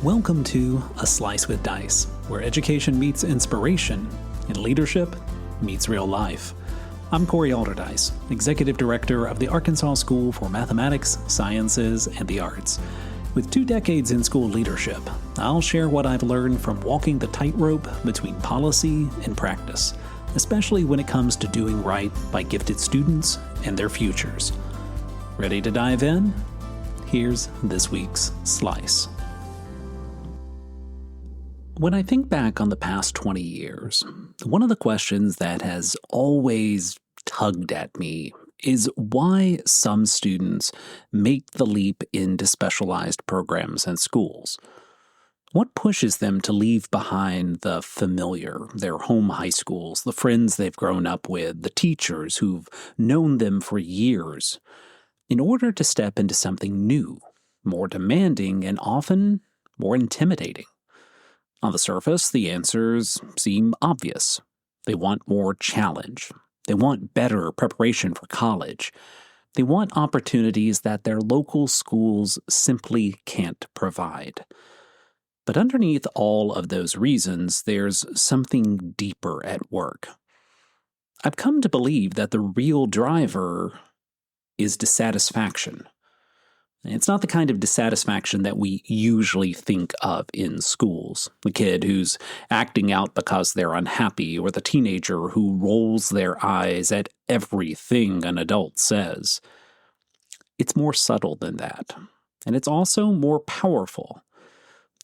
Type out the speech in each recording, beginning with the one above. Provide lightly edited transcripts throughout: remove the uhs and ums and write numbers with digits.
Welcome to A Slice with Dice, where education meets inspiration and leadership meets real life. I'm Corey Alderdice, Executive Director of the Arkansas School for Mathematics, Sciences, and the Arts. With 2 decades in school leadership, I'll share what I've learned from walking the tightrope between policy and practice, especially when it comes to doing right by gifted students and their futures. Ready to dive in? Here's this week's Slice. When I think back on the past 20 years, one of the questions that has always tugged at me is why some students make the leap into specialized programs and schools. What pushes them to leave behind the familiar, their home high schools, the friends they've grown up with, the teachers who've known them for years, in order to step into something new, more demanding, and often more intimidating? On the surface, the answers seem obvious. They want more challenge. They want better preparation for college. They want opportunities that their local schools simply can't provide. But underneath all of those reasons, there's something deeper at work. I've come to believe that the real driver is dissatisfaction. It's not the kind of dissatisfaction that we usually think of in schools. The kid who's acting out because they're unhappy, or the teenager who rolls their eyes at everything an adult says. It's more subtle than that, and it's also more powerful.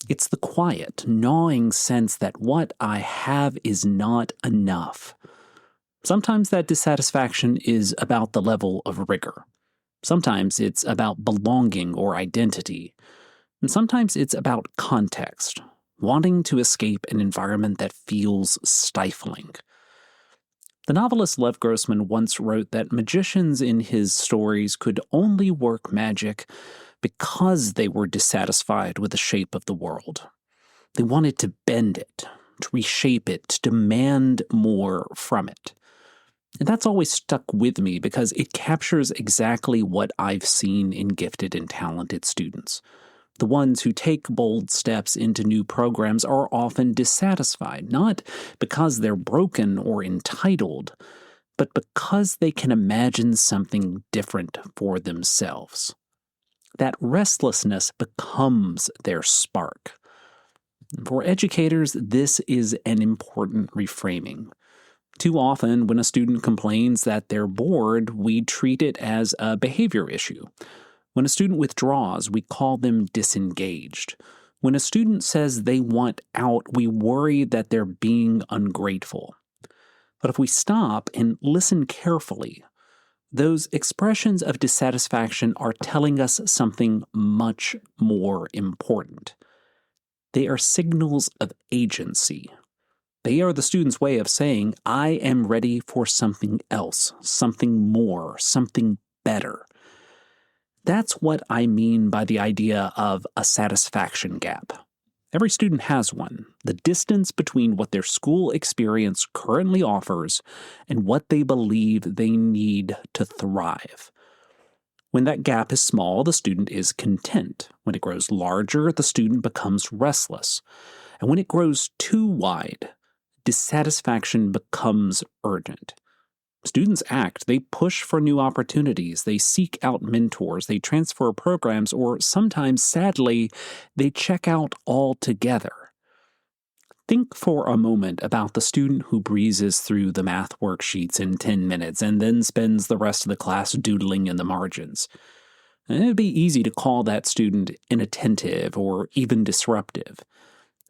It's the quiet, gnawing sense that what I have is not enough. Sometimes that dissatisfaction is about the level of rigor. Sometimes it's about belonging or identity. And sometimes it's about context, wanting to escape an environment that feels stifling. The novelist Lev Grossman once wrote that magicians in his stories could only work magic because they were dissatisfied with the shape of the world. They wanted to bend it, to reshape it, to demand more from it. And that's always stuck with me because it captures exactly what I've seen in gifted and talented students. The ones who take bold steps into new programs are often dissatisfied, not because they're broken or entitled, but because they can imagine something different for themselves. That restlessness becomes their spark. For educators, this is an important reframing. Too often, when a student complains that they're bored, we treat it as a behavior issue. When a student withdraws, we call them disengaged. When a student says they want out, we worry that they're being ungrateful. But if we stop and listen carefully, those expressions of dissatisfaction are telling us something much more important. They are signals of agency. They are the student's way of saying, I am ready for something else, something more, something better. That's what I mean by the idea of a satisfaction gap. Every student has one, the distance between what their school experience currently offers and what they believe they need to thrive. When that gap is small, the student is content. When it grows larger, the student becomes restless. And when it grows too wide, dissatisfaction becomes urgent. Students act, they push for new opportunities, they seek out mentors, they transfer programs, or sometimes, sadly, they check out altogether. Think for a moment about the student who breezes through the math worksheets in 10 minutes and then spends the rest of the class doodling in the margins. And it would be easy to call that student inattentive or even disruptive.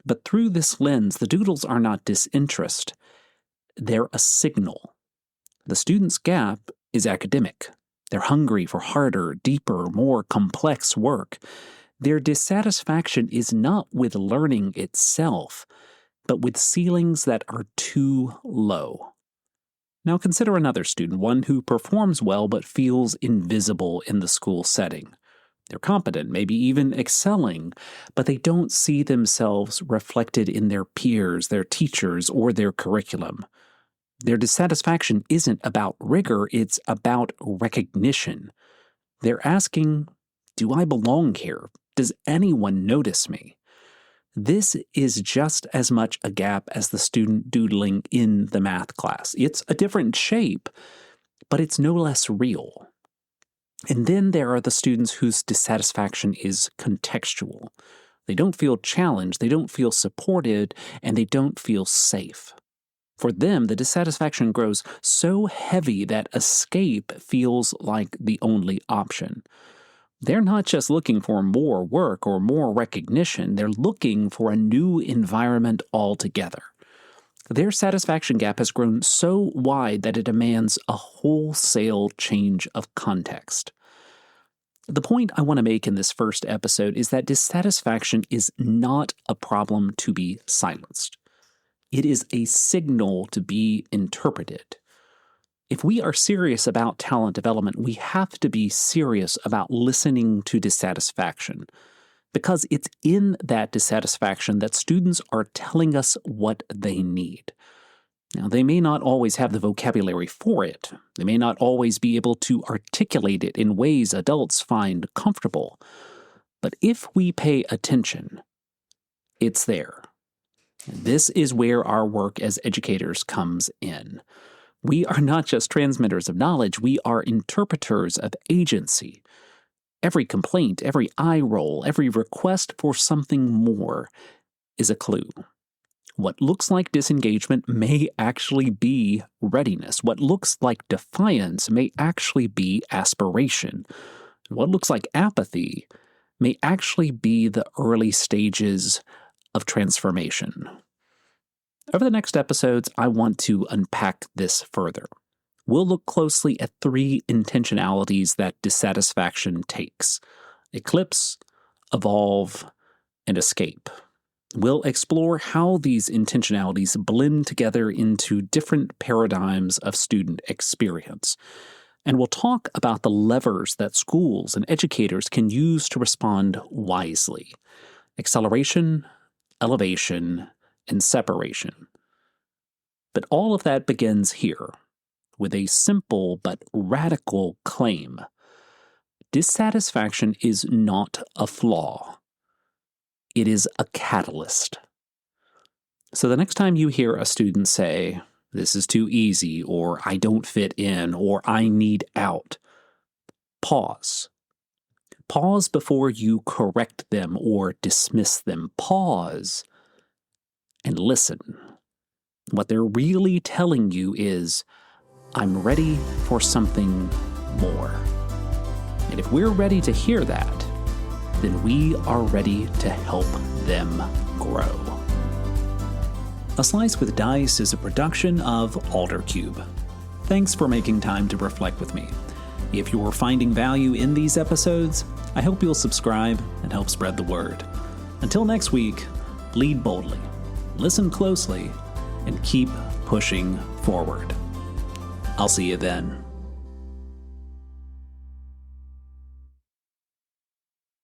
But through this lens, the doodles are not disinterest. They're a signal. The student's gap is academic. They're hungry for harder, deeper, more complex work. Their dissatisfaction is not with learning itself, but with ceilings that are too low. Now consider another student, one who performs well but feels invisible in the school setting. They're competent, maybe even excelling, but they don't see themselves reflected in their peers, their teachers, or their curriculum. Their dissatisfaction isn't about rigor, it's about recognition. They're asking, do I belong here? Does anyone notice me? this is just as much a gap as the student doodling in the math class. It's a different shape, but it's no less real. And then there are the students whose dissatisfaction is contextual. They don't feel challenged, they don't feel supported, and they don't feel safe. For them, the dissatisfaction grows so heavy that escape feels like the only option. They're not just looking for more work or more recognition, they're looking for a new environment altogether. Their satisfaction gap has grown so wide that it demands a wholesale change of context. The point I want to make in this first episode is that dissatisfaction is not a problem to be silenced. It is a signal to be interpreted. If we are serious about talent development, we have to be serious about listening to dissatisfaction, because it's in that dissatisfaction that students are telling us what they need. Now, they may not always have the vocabulary for it. They may not always be able to articulate it in ways adults find comfortable. But if we pay attention, it's there. And this is where our work as educators comes in. We are not just transmitters of knowledge, we are interpreters of agency. Every complaint, every eye roll, every request for something more is a clue. What looks like disengagement may actually be readiness. What looks like defiance may actually be aspiration. What looks like apathy may actually be the early stages of transformation. Over the next episodes, I want to unpack this further. We'll look closely at 3 intentionalities that dissatisfaction takes: eclipse, evolve, and escape. We'll explore how these intentionalities blend together into different paradigms of student experience. And we'll talk about the levers that schools and educators can use to respond wisely: acceleration, elevation, and separation. But all of that begins here, with a simple but radical claim. Dissatisfaction is not a flaw. It is a catalyst. So the next time you hear a student say, "This is too easy," or "I don't fit in," or "I need out," pause. Pause before you correct them or dismiss them. Pause and listen. What they're really telling you is, "I'm ready for something more." And if we're ready to hear that, then we are ready to help them grow. A Slice with Dice is a production of Aldercube. Thanks for making time to reflect with me. If you're finding value in these episodes, I hope you'll subscribe and help spread the word. Until next week, lead boldly, listen closely, and keep pushing forward. I'll see you then.